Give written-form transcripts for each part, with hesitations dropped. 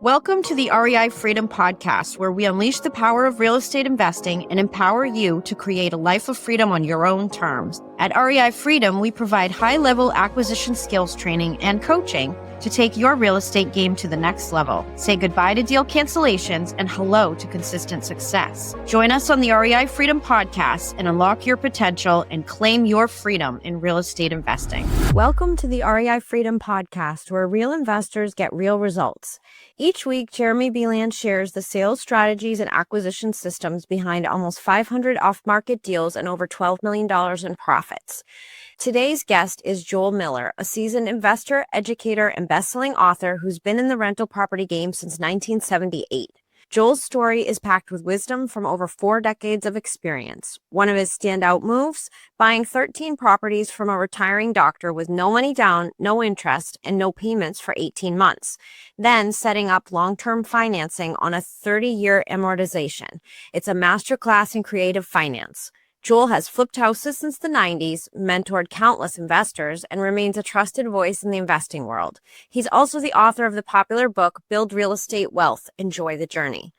Welcome to the REI Freedom Podcast, where we unleash the power of real estate investing and empower you to create a life of freedom on your own terms. At REI Freedom, we provide high-level acquisition skills training and coaching to take your real estate game to the next level. Say goodbye to deal cancellations and hello to consistent success. Join us on the REI Freedom Podcast and unlock your potential and claim your freedom in real estate investing. Welcome to the REI Freedom Podcast, where real investors get real results. Each week, Jeremy Beland shares the sales strategies and acquisition systems behind almost 500 off-market deals and over $12 million in profits. Today's guest is Joel Miller, a seasoned investor, educator, and best-selling author who's been in the rental property game since 1978. Joel's story is packed with wisdom from over 4 decades of experience. One of his standout moves, buying 13 properties from a retiring doctor with no money down, no interest, and no payments for 18 months. Then setting up long-term financing on a 30-year amortization. It's a masterclass in creative finance. Joel has flipped houses since the 90s, mentored countless investors, and remains a trusted voice in the investing world. He's also the author of the popular book, Build Real Estate Wealth, Enjoy the Journey.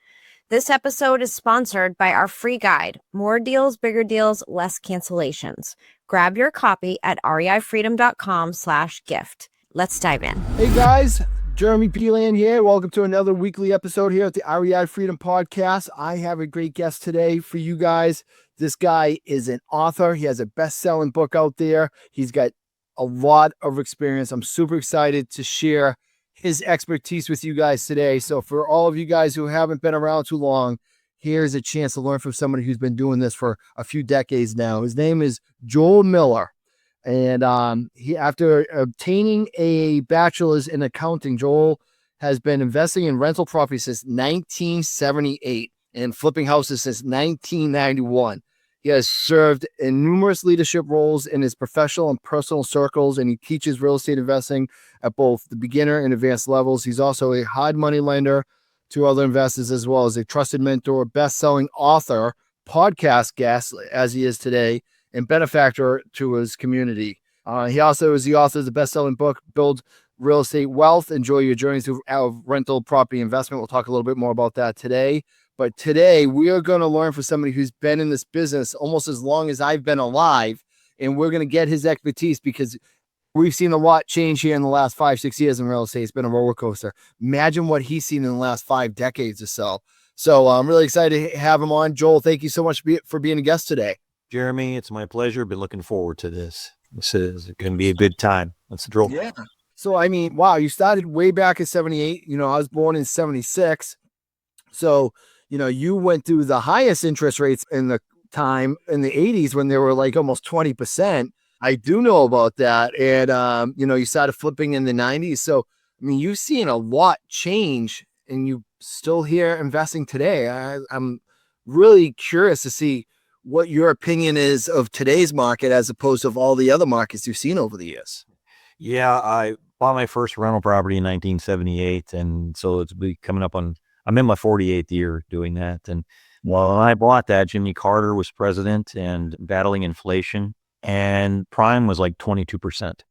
This episode is sponsored by our free guide, More Deals, Bigger Deals, Less Cancellations. Grab your copy at reifreedom.com/gift. Let's dive in. Hey guys, Jeremy Beland here. Welcome to another weekly episode here at the REI Freedom Podcast. I have a great guest today for you guys. This guy is an author. He has a best-selling book out there. He's got a lot of experience. I'm super excited to share his expertise with you guys today. So for all of you guys who haven't been around too long, here's a chance to learn from somebody who's been doing this for a few decades now. His name is Joel Miller. And he, after obtaining a bachelor's in accounting, Joel has been investing in rental property since 1978 and flipping houses since 1991. He has served in numerous leadership roles in his professional and personal circles, and he teaches real estate investing at both the beginner and advanced levels. He's also a hard money lender to other investors, as well as a trusted mentor, best-selling author, podcast guest, as he is today, and benefactor to his community. He also is the author of the best-selling book, Build Real Estate Wealth, Enjoy Your Journey Through Rental Property Investment. We'll talk a little bit more about that today. But today, we are going to learn from somebody who's been in this business almost as long as I've been alive, and we're going to get his expertise because we've seen a lot change here in the last 5-6 years in real estate. It's been a roller coaster. Imagine what he's seen in the last 5 decades or so. So I'm really excited to have him on. Joel, thank you so much for being a guest today. Jeremy, it's my pleasure. Been looking forward to this. This is going to be a good time. Let's draw. Yeah. So, I mean, wow, you started way back in 78. You know, I was born in 76. So, you know, you went through the highest interest rates in the time in the 80s when they were like almost 20%. I do know about that. And, you know, you started flipping in the 90s. So, I mean, you've seen a lot change and you still here investing today. I'm really curious to see what your opinion is of today's market as opposed to all the other markets you've seen over the years. Yeah, I bought my first rental property in 1978. And so it's coming up on, I'm in my 48th year doing that. And when I bought that, Jimmy Carter was president and battling inflation, and prime was like 22%.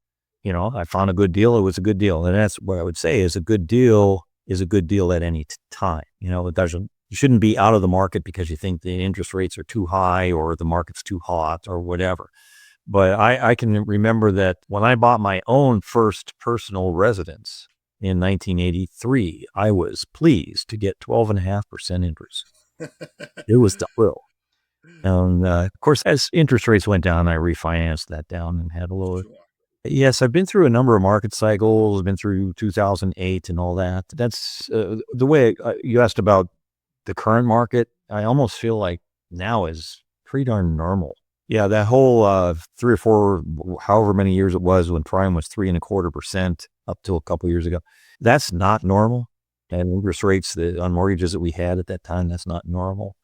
You know, I found a good deal. It was a good deal. And that's what I would say is a good deal at any time. You know, you shouldn't be out of the market because you think the interest rates are too high or the market's too hot or whatever. But I can remember that when I bought my own first personal residence in 1983, I was pleased to get 12.5% interest. It was thrill. And of course, as interest rates went down, I refinanced that down and had a little. Yes, I've been through a number of market cycles. I've been through 2008 and all that. That's the way you asked about the current market. I almost feel like now is pretty darn normal. Yeah, that whole 3 or 4, however many years it was when prime was 3.25% up till a couple of years ago, that's not normal. And interest rates on mortgages that we had at that time, that's not normal.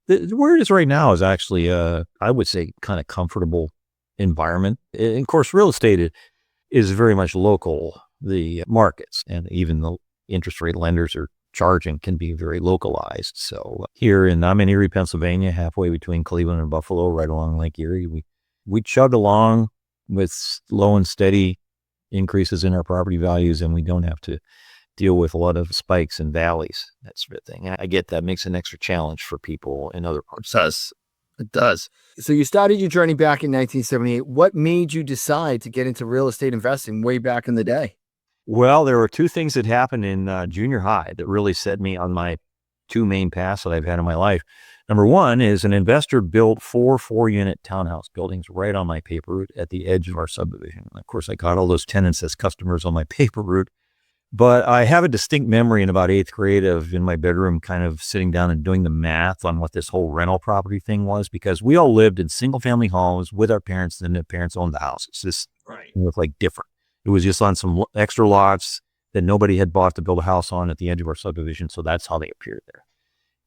Where it is right now is actually, I would say, kind of comfortable environment. And of course, real estate is very much local. The markets and even the interest rate lenders are charging can be very localized. So I'm in Erie, Pennsylvania, halfway between Cleveland and Buffalo, right along Lake Erie. We chugged along with slow and steady increases in our property values, and we don't have to deal with a lot of spikes and valleys, that sort of thing. I get that makes an extra challenge for people in other parts. It does. So you started your journey back in 1978. What made you decide to get into real estate investing way back in the day? Well, there were two things that happened in junior high that really set me on my two main paths that I've had in my life. Number one is an investor built 4-unit townhouse buildings right on my paper route at the edge of our subdivision. And of course, I got all those tenants as customers on my paper route. But I have a distinct memory in about 8th grade of in my bedroom kind of sitting down and doing the math on what this whole rental property thing was, because we all lived in single family homes with our parents and the parents owned the house. It's just looked like different. It was just on some extra lots that nobody had bought to build a house on at the edge of our subdivision. So that's how they appeared there.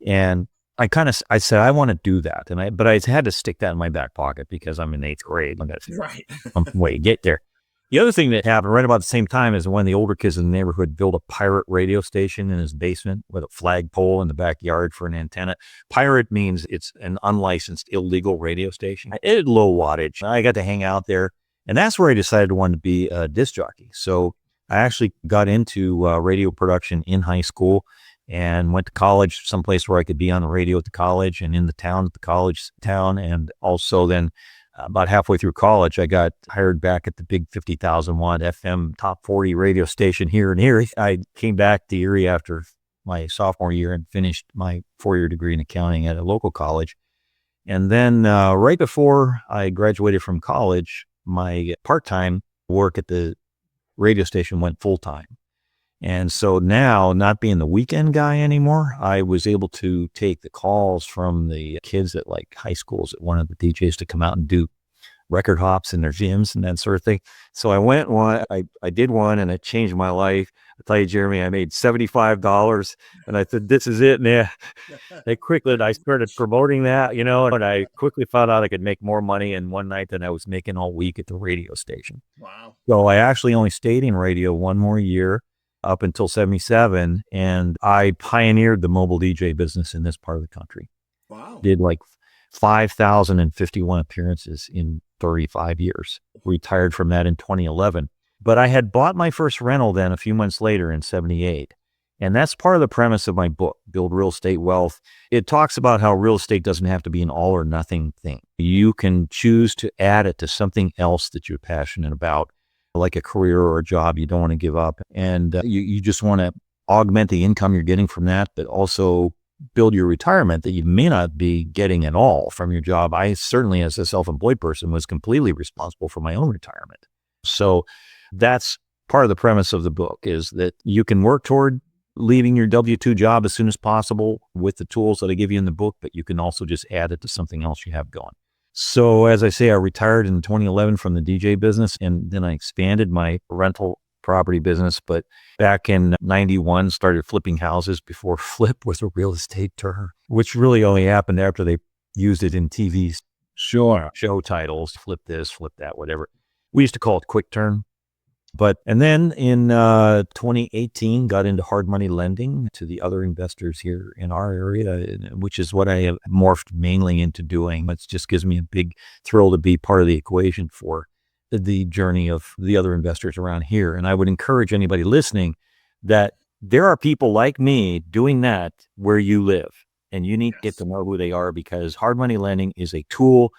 And I said, I want to do that. But I had to stick that in my back pocket because I'm in 8th grade. I got to get there. The other thing that happened right about the same time is when the older kids in the neighborhood built a pirate radio station in his basement with a flagpole in the backyard for an antenna. Pirate means it's an unlicensed, illegal radio station. It had low wattage. I got to hang out there, and that's where I decided I wanted to be a disc jockey. So I actually got into radio production in high school and went to college, someplace where I could be on the radio at the college and in the town at the college town. And also then about halfway through college, I got hired back at the big 50,000 watt FM top 40 radio station here in Erie. I came back to Erie after my sophomore year and finished my 4-year degree in accounting at a local college. And then right before I graduated from college, my part-time work at the radio station went full-time. And so now, not being the weekend guy anymore, I was able to take the calls from the kids at like high schools that wanted the DJs to come out and do record hops in their gyms and that sort of thing. So I went I did one and it changed my life. I tell you, Jeremy, I made $75 and I said, this is it. And I started promoting that, and I quickly found out I could make more money in one night than I was making all week at the radio station. Wow. So I actually only stayed in radio one more year, up until 77, and I pioneered the mobile DJ business in this part of the country. Wow. Did like 5,051 appearances in 35 years. Retired from that in 2011. But I had bought my first rental then a few months later in 78. And that's part of the premise of my book, Build Real Estate Wealth. It talks about how real estate doesn't have to be an all or nothing thing. You can choose to add it to something else that you're passionate about, like a career or a job you don't want to give up. And you just want to augment the income you're getting from that, but also build your retirement that you may not be getting at all from your job. I certainly, as a self-employed person, was completely responsible for my own retirement. So that's part of the premise of the book, is that you can work toward leaving your W-2 job as soon as possible with the tools that I give you in the book, but you can also just add it to something else you have going. So as I say, I retired in 2011 from the DJ business, and then I expanded my rental property business. But back in 91, started flipping houses before flip was a real estate term, which really only happened after they used it in TV show titles, flip this, flip that, whatever. We used to call it quick turn. And then in 2018, got into hard money lending to the other investors here in our area, which is what I have morphed mainly into doing. It just gives me a big thrill to be part of the equation for the journey of the other investors around here. And I would encourage anybody listening that there are people like me doing that where you live, and you need to get to know who they are, because hard money lending is a tool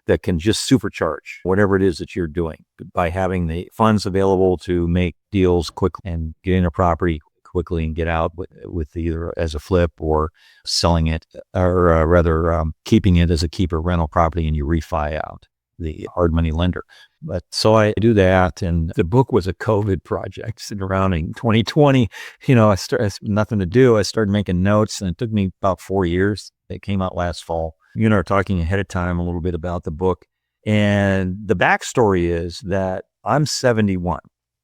that can just supercharge whatever it is that you're doing by having the funds available to make deals quickly and get in a property quickly and get out with either as a flip or selling it, or rather keeping it as a keeper rental property, and you refi out the hard money lender. But so I do that, and the book was a COVID project sitting around in 2020. I nothing to do. I started making notes, and it took me about 4 years. It came out last fall. You and I are talking ahead of time a little bit about the book, and the backstory is that I'm 71.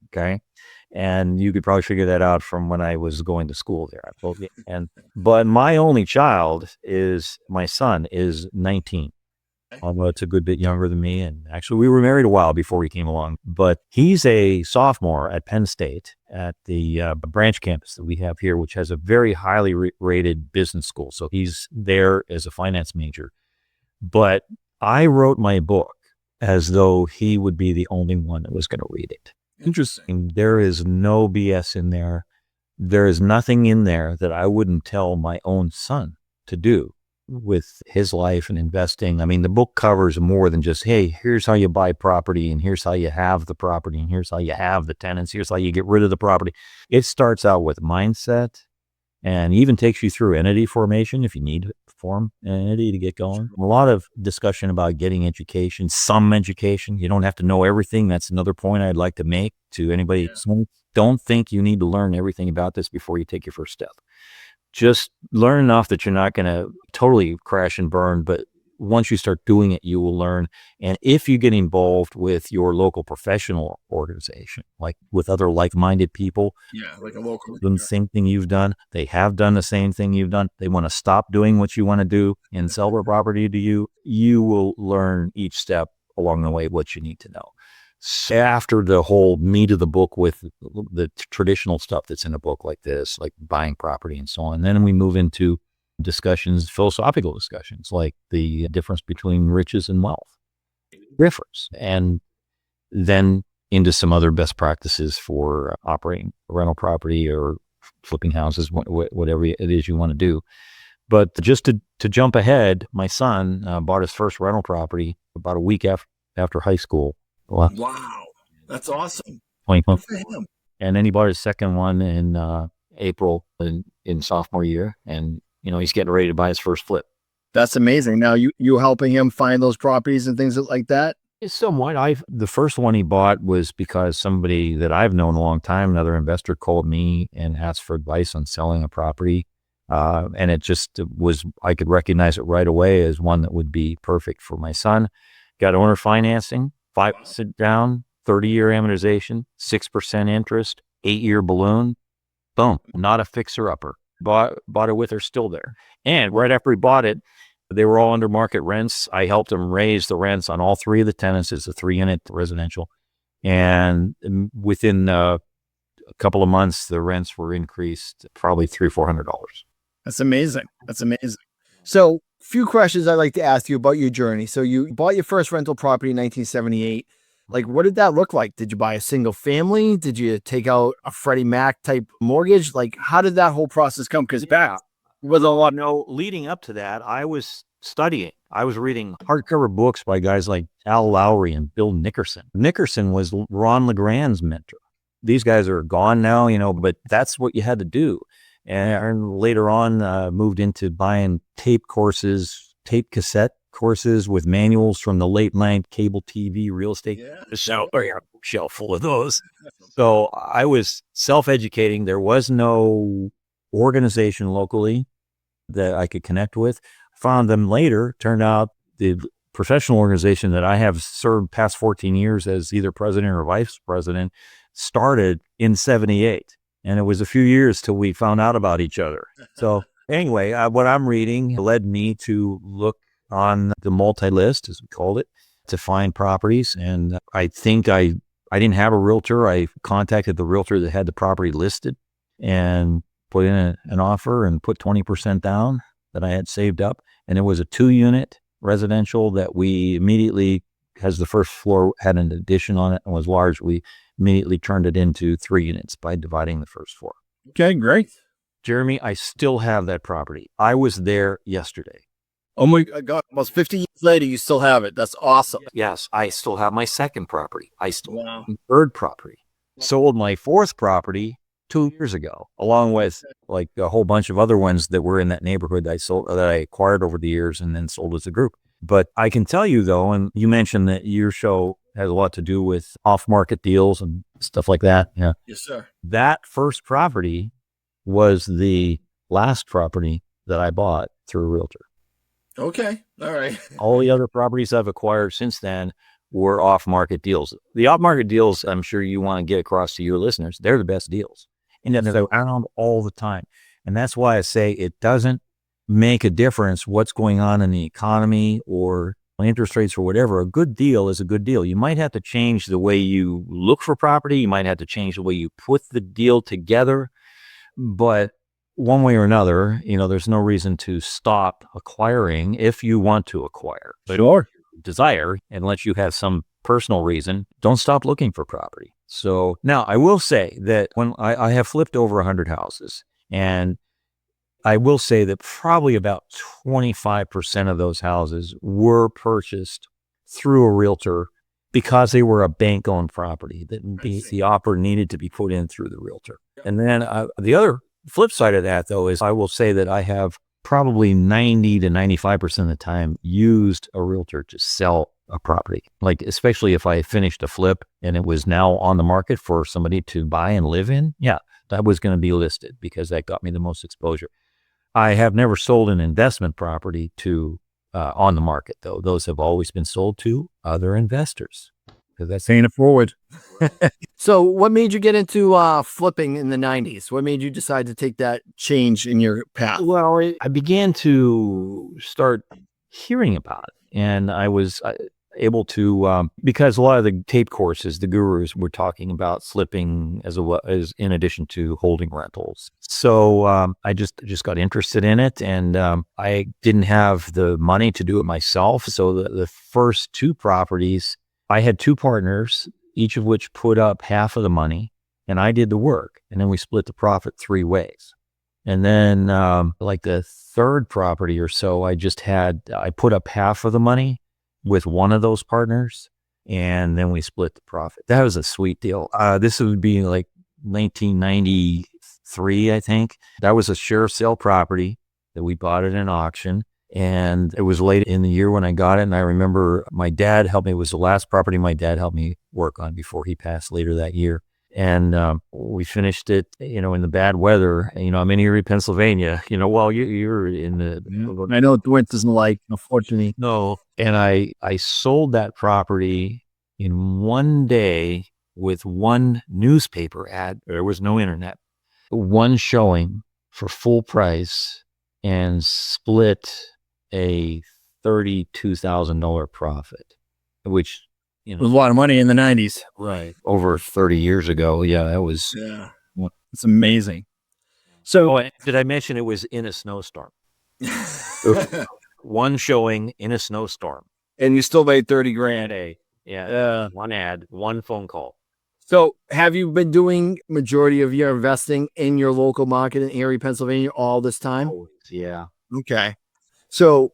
Okay. And you could probably figure that out from when I was going to school there. But my only child my son is 19. Although it's a good bit younger than me. And actually, we were married a while before he came along. But he's a sophomore at Penn State at the branch campus that we have here, which has a very highly rated business school. So he's there as a finance major. But I wrote my book as though he would be the only one that was going to read it. Interesting. There is no BS in there. there is nothing in there that I wouldn't tell my own son to do with his life and investing. I mean, the book covers more than just, hey, here's how you buy property, and here's how you have the property, and here's how you have the tenants, here's how you get rid of the property. It starts out with mindset and even takes you through entity formation if you need to form an entity to get going. A lot of discussion about getting education, some education. You don't have to know everything. That's another point I'd like to make to anybody. Don't think you need to learn everything about this before you take your first step. Just learn enough that you're not going to totally crash and burn, but once you start doing it, you will learn. And if you get involved with your local professional organization, like with other like-minded people, like a local, doing the same thing you've done, they have done the same thing you've done, they want to stop doing what you want to do and sell their property to you, you will learn each step along the way what you need to know. So after the whole meat of the book with the traditional stuff that's in a book like this, like buying property and so on, then we move into discussions, philosophical discussions, like the difference between riches and wealth differs, and then into some other best practices for operating a rental property or flipping houses, whatever it is you want to do. But just to jump ahead, my son bought his first rental property about a week after high school. Wow, that's awesome. 2020. Good for him. And then he bought his second one in April in sophomore year, and he's getting ready to buy his first flip. That's amazing. Now you helping him find those properties and things like that? Somewhat. The first one he bought was because somebody that I've known a long time, another investor, called me and asked for advice on selling a property. And it just was, I could recognize it right away as one that would be perfect for my son. Got owner financing, 5 sit down, 30-year amortization, 6% interest, 8-year balloon. Boom. Not a fixer-upper. Bought it with her still there. And right after he bought it, they were all under market rents. I helped him raise the rents on all 3 of the tenants. It's a 3-unit residential. And within a couple of months, the rents were increased probably $300-400. That's amazing. That's amazing. So few questions I'd like to ask you about your journey. So you bought your first rental property in 1978. Like, what did that look like? Did you buy a single family? Did you take out a Freddie Mac type mortgage? Like, how did that whole process come? Because back was a lot. Leading up to that, I was studying. I was reading hardcover books by guys like Al Lowry and Bill Nickerson. Nickerson was Ron LeGrand's mentor. These guys are gone now, but that's what you had to do. And later on, moved into buying tape cassette courses with manuals from the late night cable TV real estate. Shelf full of those. So I was self-educating. There was no organization locally that I could connect with. Found them later. Turned out the professional organization that I have served past 14 years as either president or vice president started in 78. And it was a few years till we found out about each other. So anyway, what I'm reading led me to look on the multi-list, as we called it, to find properties. And I think I didn't have a realtor. I contacted the realtor that had the property listed and put in an offer and put 20% down that I had saved up. And it was a 2-unit residential that we immediately, as the first floor had an addition on it and was large, we immediately turned it into 3 units by dividing the first floor. Okay, great. Jeremy, I still have that property. I was there yesterday. Oh my God, almost 50 years later, you still have it. That's awesome. Yes, I still have my second property. I still Wow. have my third property. Sold my fourth property 2 years ago, along with like a whole bunch of other ones that were in that neighborhood that I acquired over the years and then sold as a group. But I can tell you though, and you mentioned that your show has a lot to do with off-market deals and stuff like that. Yeah. Yes, sir. That first property was the last property that I bought through a realtor. Okay. All right. All the other properties I've acquired since then were off-market deals. The off-market deals, I'm sure you want to get across to your listeners, they're the best deals. And they're around all the time. And that's why I say it doesn't make a difference what's going on in the economy or interest rates or whatever. A good deal is a good deal. You might have to change the way you look for property. You might have to change the way you put the deal together. But one way or another, there's no reason to stop acquiring if you want to acquire. But Sure. desire, unless you have some personal reason, don't stop looking for property. So now I will say that when I have flipped over 100 houses, and I will say that probably about 25% of those houses were purchased through a realtor because they were a bank-owned property that the offer needed to be put in through the realtor. And then the other flip side of that, though, is I will say that I have probably 90 to 95% of the time used a realtor to sell a property. Like, especially if I finished a flip and it was now on the market for somebody to buy and live in, yeah, that was going to be listed because that got me the most exposure. I have never sold an investment property to on the market, though. Those have always been sold to other investors. Because that's paying it forward. So what made you get into flipping in the 90s? What made you decide to take that change in your path? Well, I began to start hearing about it, and I was able to, because a lot of the tape courses, the gurus were talking about flipping as in addition to holding rentals. So I just got interested in it, and I didn't have the money to do it myself. So the first two properties, I had two partners, each of which put up half of the money, and I did the work, and then we split the profit 3 ways. And then like the third property or so, I put up half of the money with one of those partners, and then we split the profit. That was a sweet deal. This would be like 1993, I think. That was a sheriff's sale property that we bought at an auction. And it was late in the year when I got it. And I remember my dad helped me. It was the last property my dad helped me work on before he passed later that year. And we finished it, in the bad weather. I'm in Erie, Pennsylvania. Well, you're in the... Yeah. I know what the winter's like, unfortunately. No. And I sold that property in one day with one newspaper ad. There was no internet. One showing for full price, and split a $32,000 profit, which... It was a lot of money in the 90s. Right. Over 30 years ago. Yeah, that was... Yeah. It's amazing. So... did I mention it was in a snowstorm? One showing in a snowstorm. And you still made 30 grand. Yeah. One ad, one phone call. So have you been doing majority of your investing in your local market in Erie, Pennsylvania all this time? Always, yeah. Okay. So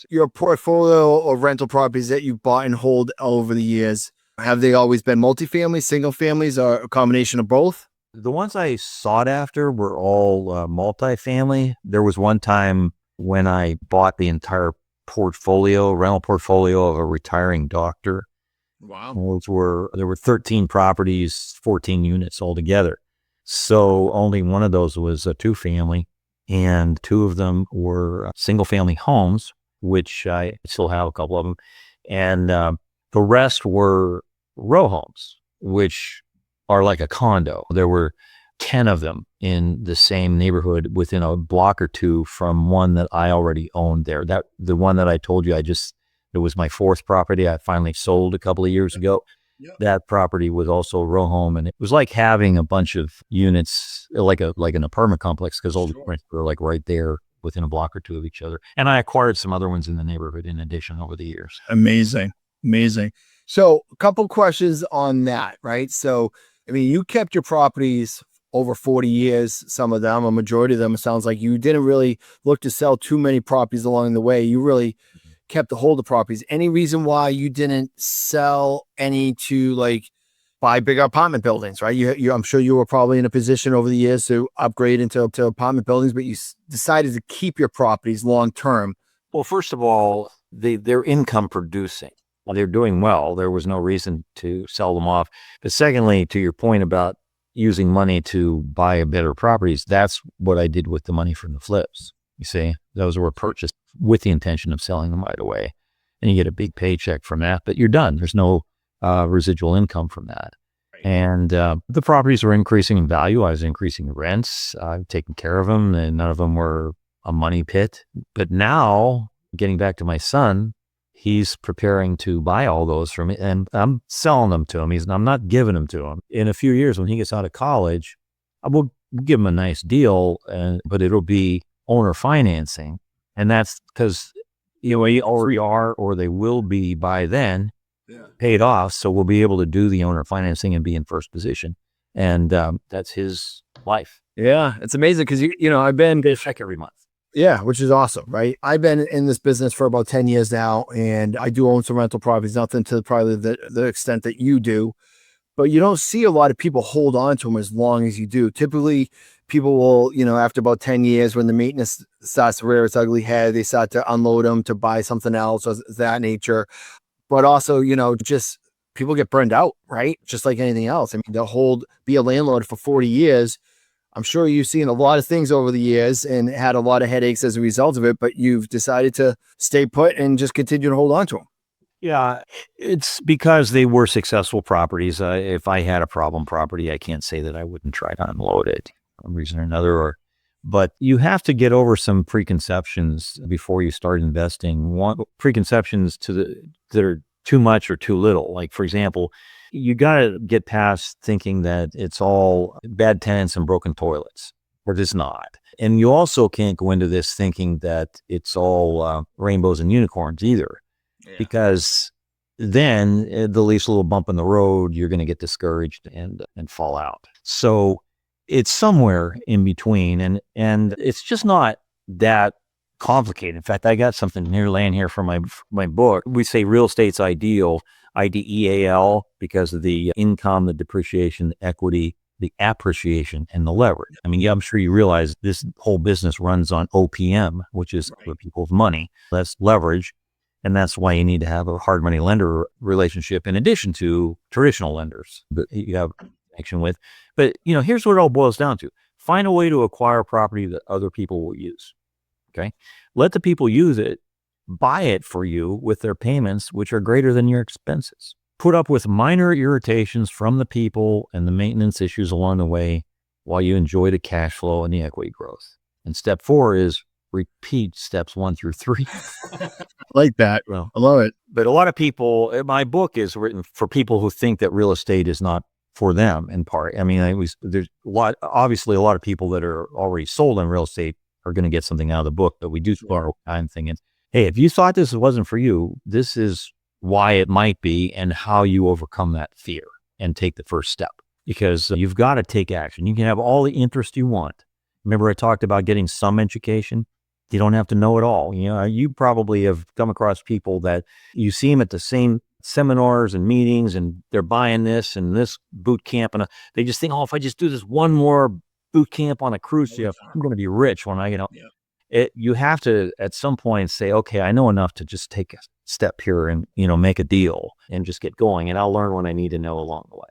your portfolio of rental properties that you bought and hold over the years, have they always been multifamily, single families, or a combination of both? The ones I sought after were all multifamily. There was one time when I bought the entire rental portfolio of a retiring doctor. Wow. There were 13 properties, 14 units altogether. So only one of those was a 2-family, and 2 of them were single family homes, which I still have a couple of them. And the rest were row homes, which are like a condo. There were 10 of them in the same neighborhood within a block or 2 from one that I already owned there. The one that I told you it was my 4th property I finally sold a couple of years ago. Yep. That property was also a row home, and it was like having a bunch of units, like an apartment complex, because all the rents were like right there within a block or 2 of each other. And I acquired some other ones in the neighborhood in addition over the years. Amazing. So a couple questions on that, right? So, you kept your properties over 40 years, some of them, a majority of them. It sounds like you didn't really look to sell too many properties along the way. You really kept a hold of properties. Any reason why you didn't sell any to buy bigger apartment buildings, right? I'm sure you were probably in a position over the years to upgrade into apartment buildings, but you decided to keep your properties long term. Well, first of all, they're income producing. Well, they're doing well. There was no reason to sell them off. But secondly, to your point about using money to buy better properties, that's what I did with the money from the flips. You see, those were purchased with the intention of selling them right away. And you get a big paycheck from that, but you're done. There's no residual income from that. Right. And the properties were increasing in value. I was increasing the rents. I've taken care of them, and none of them were a money pit. But now, getting back to my son, he's preparing to buy all those from me, and I'm selling them to him. I'm not giving them to him. In a few years, when he gets out of college, I will give him a nice deal, but it'll be owner financing. And that's because, we already are, or they will be by then, paid off. So we'll be able to do the owner financing and be in first position. And that's his life. Yeah, it's amazing because I've been Get a check every month. Yeah, which is awesome, right? I've been in this business for about 10 years now, and I do own some rental properties, nothing to probably the extent that you do, but you don't see a lot of people hold on to them as long as you do. Typically, people will, after about 10 years, when the maintenance starts to rear its ugly head, they start to unload them to buy something else of that nature. But also, just people get burned out, right? Just like anything else. I mean, be a landlord for 40 years. I'm sure you've seen a lot of things over the years and had a lot of headaches as a result of it, but you've decided to stay put and just continue to hold on to them. Yeah, it's because they were successful properties. If I had a problem property, I can't say that I wouldn't try to unload it for one reason or another. But you have to get over some preconceptions before you start investing. Preconceptions that are too much or too little. Like, for example, you got to get past thinking that it's all bad tenants and broken toilets, or it's not. And you also can't go into this thinking that it's all rainbows and unicorns either, because then the least little bump in the road, you're going to get discouraged and fall out. So it's somewhere in between, and it's just not that complicated. In fact, I got something here laying here from my book. We say real estate's ideal. IDEAL, because of the income, the depreciation, the equity, the appreciation, and the leverage. I mean, I'm sure you realize this whole business runs on OPM, which is for people's money. That's leverage. And that's why you need to have a hard money lender relationship in addition to traditional lenders that you have connection with. But, here's what it all boils down to. Find a way to acquire property that other people will use. Okay. Let the people use it. Buy it for you with their payments, which are greater than your expenses. Put up with minor irritations from the people and the maintenance issues along the way while you enjoy the cash flow and the equity growth. And step 4 is repeat steps 1 through 3. I like that. Well, I love it. But a lot of people, my book is written for people who think that real estate is not for them in part. I mean, there's obviously a lot of people that are already sold on real estate are going to get something out of the book, but we do our time thing. Hey, if you thought this wasn't for you, this is why it might be and how you overcome that fear and take the first step, because you've got to take action. You can have all the interest you want. Remember, I talked about getting some education. You don't have to know it all. You probably have come across people that you see them at the same seminars and meetings, and they're buying this and this boot camp, and they just think, if I just do this one more boot camp on a cruise ship, I'm going to be rich when I get out. You have to at some point say, okay, I know enough to just take a step here and, make a deal and just get going. And I'll learn what I need to know along the way.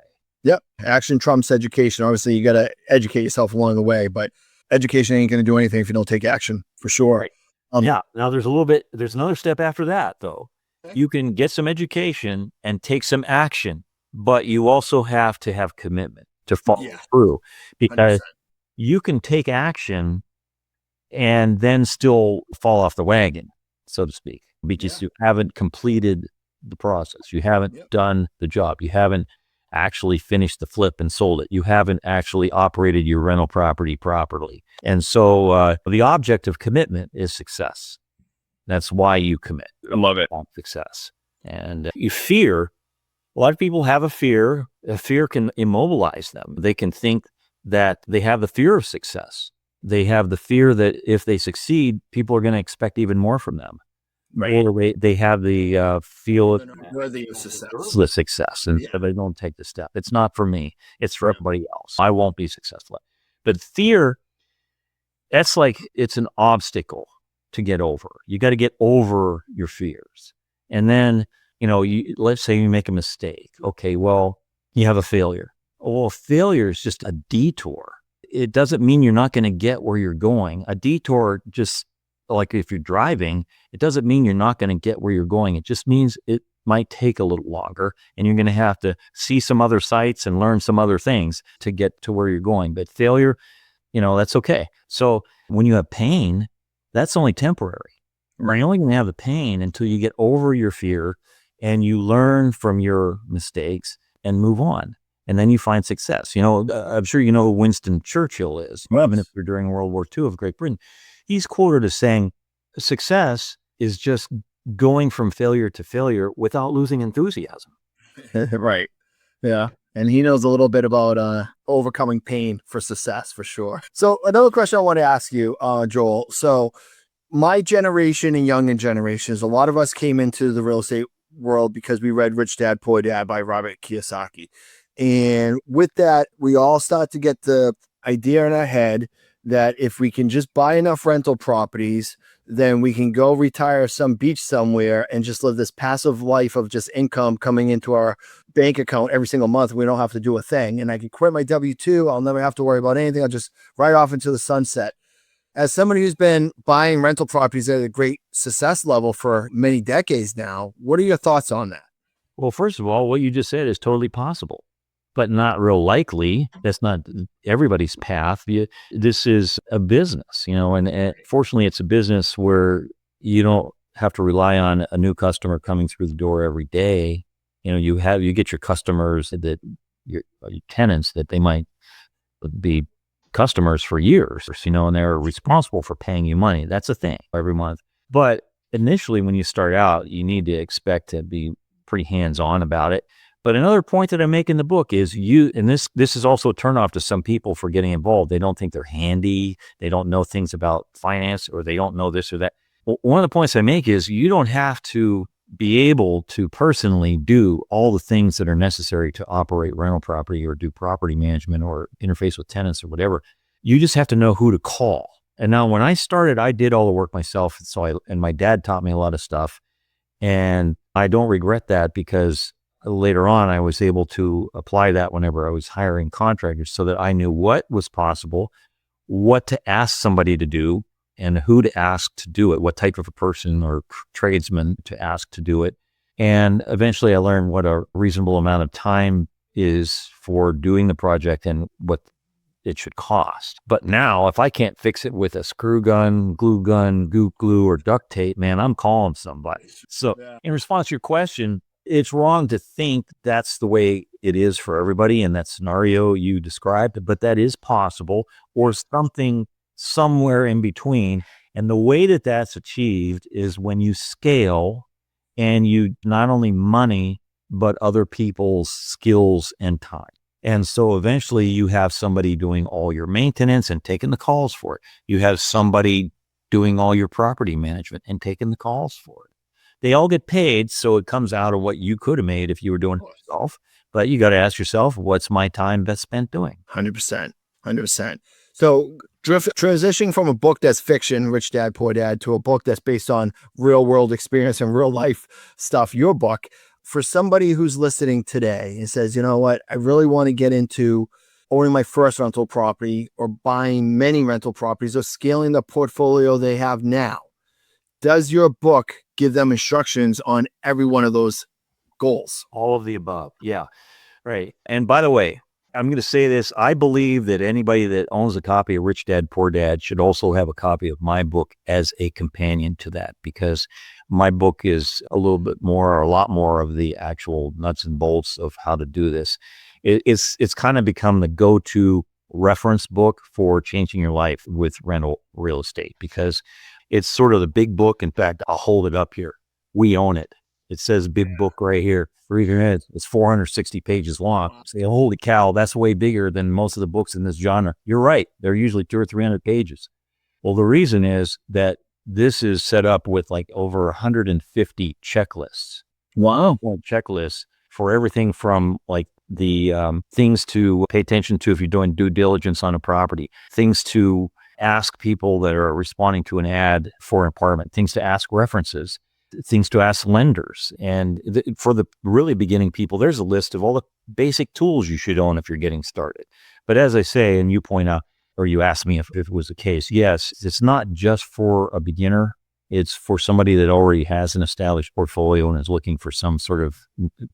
Yep. Action trumps education. Obviously, you got to educate yourself along the way, but education ain't going to do anything if you don't take action, for sure. Right. Now there's another step after that, though. You can get some education and take some action, but you also have to have commitment to follow through, because 100%. You can take action and then still fall off the wagon, so to speak, because you haven't completed the process. You haven't done the job. You haven't actually finished the flip and sold it. You haven't actually operated your rental property properly. And so the object of commitment is success. That's why you commit. I love it. On success. And you fear. A lot of people have a fear. A fear can immobilize them. They can think that they have the fear of success. They have the fear that if they succeed, people are going to expect even more from them. Right. Or they have the feel of worthy of success. The success, and so they don't take the step. It's not for me. It's for everybody else. I won't be successful. But fear, that's like it's an obstacle to get over. You got to get over your fears. And then, let's say you make a mistake. Okay, well, you have a failure. Well, failure is just a detour. It doesn't mean you're not going to get where you're going. A detour, just like if you're driving, it doesn't mean you're not going to get where you're going. It just means it might take a little longer, and you're going to have to see some other sights and learn some other things to get to where you're going. But failure, that's okay. So when you have pain, that's only temporary. Right. You're only going to have the pain until you get over your fear and you learn from your mistakes and move on. And then you find success. I'm sure you know who Winston Churchill is. Even if you're during World War II of Great Britain, he's quoted as saying, success is just going from failure to failure without losing enthusiasm. Right. Yeah. And he knows a little bit about overcoming pain for success, for sure. So another question I want to ask you, Joel. So my generation and younger generations, a lot of us came into the real estate world because we read Rich Dad, Poor Dad by Robert Kiyosaki. And with that, we all start to get the idea in our head that if we can just buy enough rental properties, then we can go retire some beach somewhere and just live this passive life of just income coming into our bank account every single month. We don't have to do a thing. And I can quit my W-2. I'll never have to worry about anything. I'll just ride off into the sunset. As somebody who's been buying rental properties at a great success level for many decades now, what are your thoughts on that? Well, first of all, what you just said is totally possible, but not real likely. That's not everybody's path. This is a business, and fortunately it's a business where you don't have to rely on a new customer coming through the door every day. You get your customers that your tenants that they might be customers for years, and they're responsible for paying you money. That's a thing every month. But initially, when you start out, you need to expect to be pretty hands-on about it. But another point that I make in the book is and this is also a turnoff to some people for getting involved. They don't think they're handy. They don't know things about finance, or they don't know this or that. Well, one of the points I make is you don't have to be able to personally do all the things that are necessary to operate rental property or do property management or interface with tenants or whatever. You just have to know who to call. And now when I started, I did all the work myself. And my dad taught me a lot of stuff, and I don't regret that, because later on I was able to apply that whenever I was hiring contractors, so that I knew what was possible, what to ask somebody to do, and who to ask to do it, what type of a person or tradesman to ask to do it. And eventually I learned what a reasonable amount of time is for doing the project and what it should cost. But now, if I can't fix it with a screw gun, goop glue, or duct tape, man, I'm calling somebody. So in response to your question, it's wrong to think that's the way it is for everybody in that scenario you described, but that is possible, or something somewhere in between. And the way that that's achieved is when you scale and you not only money, but other people's skills and time. And so eventually you have somebody doing all your maintenance and taking the calls for it. You have somebody doing all your property management and taking the calls for it. They all get paid, so it comes out of what you could have made if you were doing it yourself. But you got to ask yourself, what's my time best spent doing? 100%. 100%. So transitioning from a book that's fiction, Rich Dad, Poor Dad, to a book that's based on real world experience and real life stuff, your book, for somebody who's listening today and says, you know what, I really want to get into owning my first rental property, or buying many rental properties, or scaling the portfolio they have now. Does your book give them instructions on every one of those goals? All of the above. Yeah. Right. And by the way, I'm going to say this. I believe that anybody that owns a copy of Rich Dad, Poor Dad should also have a copy of my book as a companion to that, because my book is a little bit more, or a lot more, of the actual nuts and bolts of how to do this. It's kind of become the go-to reference book for changing your life with rental real estate, because it's sort of the big book. In fact, I'll hold it up here. We own it. It says big book right here. It's 460 pages long. Say, holy cow, that's way bigger than most of the books in this genre. You're right. They're usually 200 or 300 pages. Well, the reason is that this is set up with like over 150 checklists. Wow. Checklists for everything from like the things to pay attention to if you're doing due diligence on a property, things to ask people that are responding to an ad for an apartment, things to ask references, things to ask lenders. And for the really beginning people, there's a list of all the basic tools you should own if you're getting started. But as I say, and you point out, or you asked me if it was the case, yes, it's not just for a beginner. It's for somebody that already has an established portfolio and is looking for some sort of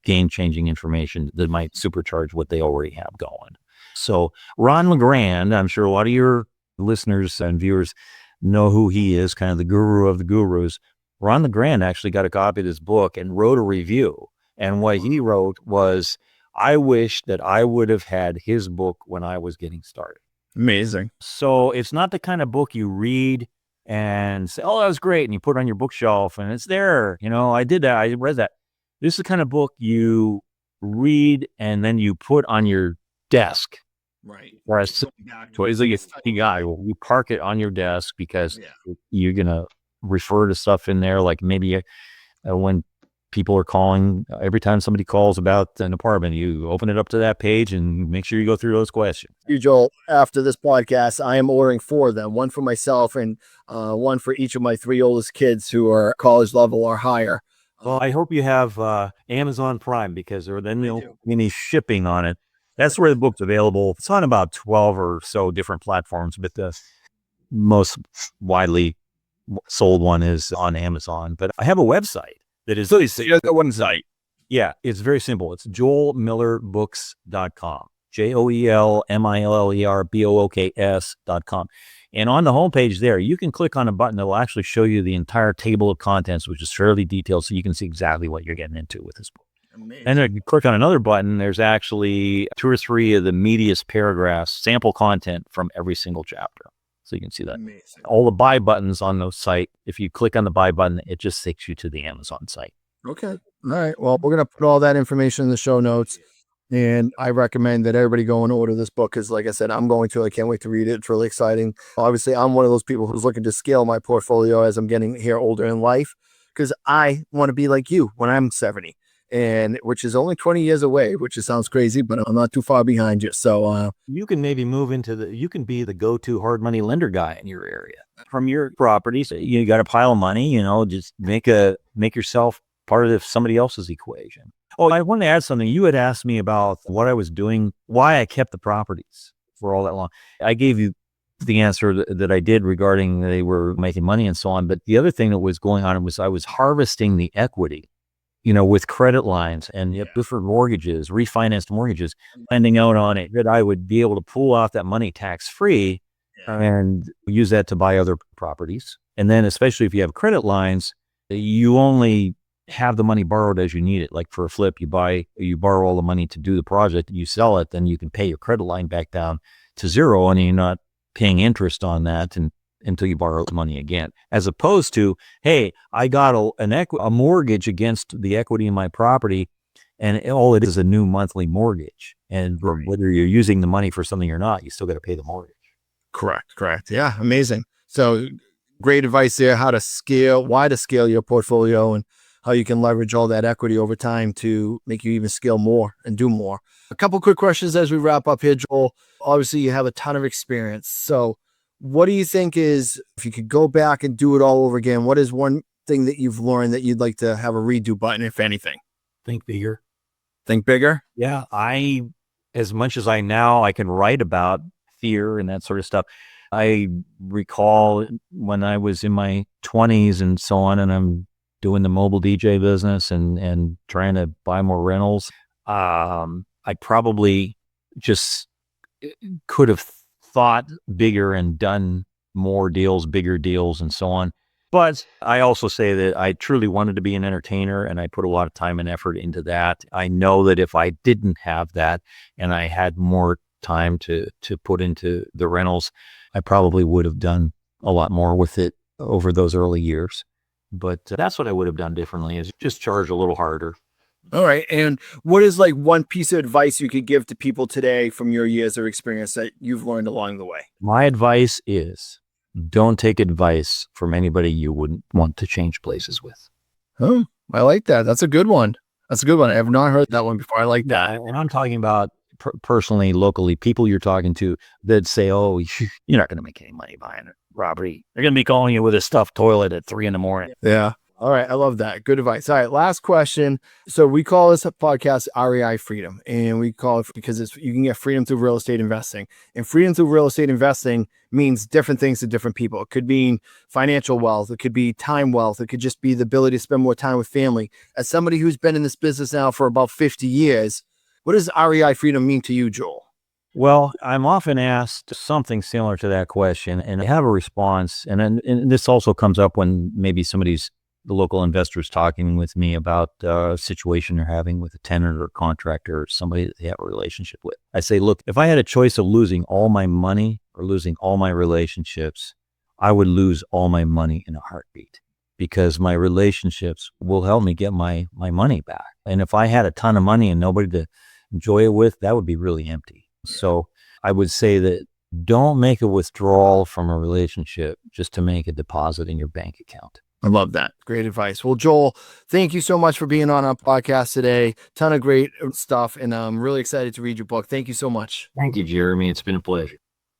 game-changing information that might supercharge what they already have going. So Ron LeGrand, I'm sure a lot of your listeners and viewers know who he is, kind of the guru of the gurus. Ron LeGrand actually got a copy of this book and wrote a review. And what he wrote was, I wish that I would have had his book when I was getting started. Amazing. So it's not the kind of book you read and say, oh, that was great. And you put it on your bookshelf and it's there. I did that. I read that. This is the kind of book you read and then you put on your desk. Right. Whereas so it's like you park it on your desk because you're going to refer to stuff in there. Like maybe when people are calling, every time somebody calls about an apartment, you open it up to that page and make sure you go through those questions. You, Joel, after this podcast, I am ordering 4 of them, one for myself and one for each of my 3 oldest kids who are college level or higher. Well, I hope you have Amazon Prime because then there'll be any shipping on it. That's where the book's available. It's on about 12 or so different platforms, but the most widely sold one is on Amazon. But I have a website that is one site. Yeah, it's very simple. It's joelmillerbooks.com. JoelMillerbooks.com. And on the homepage there, you can click on a button that will actually show you the entire table of contents, which is fairly detailed, so you can see exactly what you're getting into with this book. Amazing. And then you click on another button, there's actually 2 or 3 of the meatiest paragraphs, sample content from every single chapter. So you can see that. Amazing. All the buy buttons on the site, if you click on the buy button, it just takes you to the Amazon site. Okay. All right. Well, we're going to put all that information in the show notes. And I recommend that everybody go and order this book because, like I said, I'm going to. I can't wait to read it. It's really exciting. Obviously, I'm one of those people who's looking to scale my portfolio as I'm getting here older in life because I want to be like you when I'm 70. And which is only 20 years away, which sounds crazy, but I'm not too far behind you. So you can maybe move you can be the go-to hard money lender guy in your area. From your properties, you got a pile of money, just make yourself part of somebody else's equation. Oh, I want to add something. You had asked me about what I was doing, why I kept the properties for all that long. I gave you the answer that I did regarding they were making money and so on. But the other thing that was going on was I was harvesting the equity, with credit lines and different mortgages, refinanced mortgages, lending out on it, that I would be able to pull off that money tax-free and use that to buy other properties. And then especially if you have credit lines, you only have the money borrowed as you need it. Like for a flip, you borrow all the money to do the project, you sell it, then you can pay your credit line back down to 0 and you're not paying interest on that until you borrow the money again. As opposed to, hey, I got a mortgage against the equity in my property and all it is a new monthly mortgage. And whether you're using the money for something or not, you still got to pay the mortgage. Correct. Yeah, amazing. So great advice there, why to scale your portfolio and how you can leverage all that equity over time to make you even scale more and do more. A couple quick questions as we wrap up here, Joel. Obviously, you have a ton of experience. So what do you think is, if you could go back and do it all over again, what is one thing that you've learned that you'd like to have a redo button, if anything? Think bigger. Think bigger? Yeah. As much as I can write about fear and that sort of stuff. I recall when I was in my 20s and so on, and I'm doing the mobile DJ business and trying to buy more rentals. I probably just could have thought bigger and done more deals, bigger deals and so on. But I also say that I truly wanted to be an entertainer and I put a lot of time and effort into that. I know that if I didn't have that and I had more time to put into the rentals, I probably would have done a lot more with it over those early years. But that's what I would have done differently, is just charge a little harder. All right. And what is like one piece of advice you could give to people today from your years of experience that you've learned along the way? My advice is don't take advice from anybody you wouldn't want to change places with. Oh, I like that. That's a good one. I have not heard that one before. I like that. And I'm talking about personally, locally, people you're talking to that say, oh, you're not going to make any money buying a property. They're going to be calling you with a stuffed toilet at 3 a.m. Yeah. All right. I love that. Good advice. All right. Last question. So we call this podcast REI Freedom, and we call it because you can get freedom through real estate investing, and freedom through real estate investing means different things to different people. It could mean financial wealth. It could be time wealth. It could just be the ability to spend more time with family. As somebody who's been in this business now for about 50 years, what does REI Freedom mean to you, Joel? Well, I'm often asked something similar to that question, and I have a response. And this also comes up when maybe the local investors talking with me about a situation they're having with a tenant or a contractor or somebody that they have a relationship with. I say, look, if I had a choice of losing all my money or losing all my relationships, I would lose all my money in a heartbeat, because my relationships will help me get my money back. And if I had a ton of money and nobody to enjoy it with, that would be really empty. So I would say that don't make a withdrawal from a relationship just to make a deposit in your bank account. I love that. Great advice. Well, Joel, thank you so much for being on our podcast today. Ton of great stuff. And I'm really excited to read your book. Thank you so much. Thank you, Jeremy. It's been a pleasure.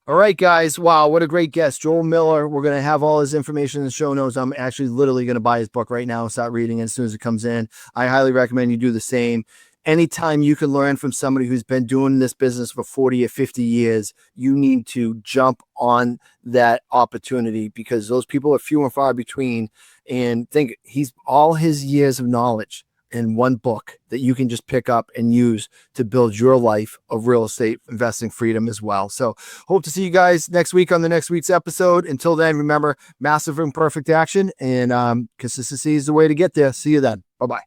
All right, guys. Wow, what a great guest. Joel Miller. We're going to have all his information in the show notes. I'm actually literally going to buy his book right now and start reading it as soon as it comes in. I highly recommend you do the same. Anytime you can learn from somebody who's been doing this business for 40 or 50 years, you need to jump on that opportunity, because those people are few and far between. And think, he's all his years of knowledge in one book that you can just pick up and use to build your life of real estate investing freedom as well. So hope to see you guys next week on the next week's episode. Until then, remember, massive imperfect action, and consistency is the way to get there. See you then. Bye-bye.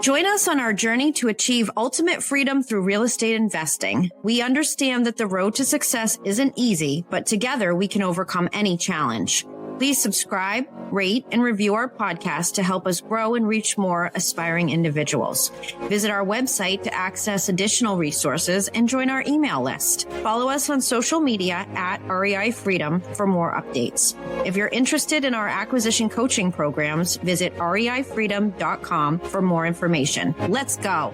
Join us on our journey to achieve ultimate freedom through real estate investing. We understand that the road to success isn't easy, but together we can overcome any challenge. Please subscribe, rate, and review our podcast to help us grow and reach more aspiring individuals. Visit our website to access additional resources and join our email list. Follow us on social media at REI Freedom for more updates. If you're interested in our acquisition coaching programs, visit reifreedom.com for more information. Let's go.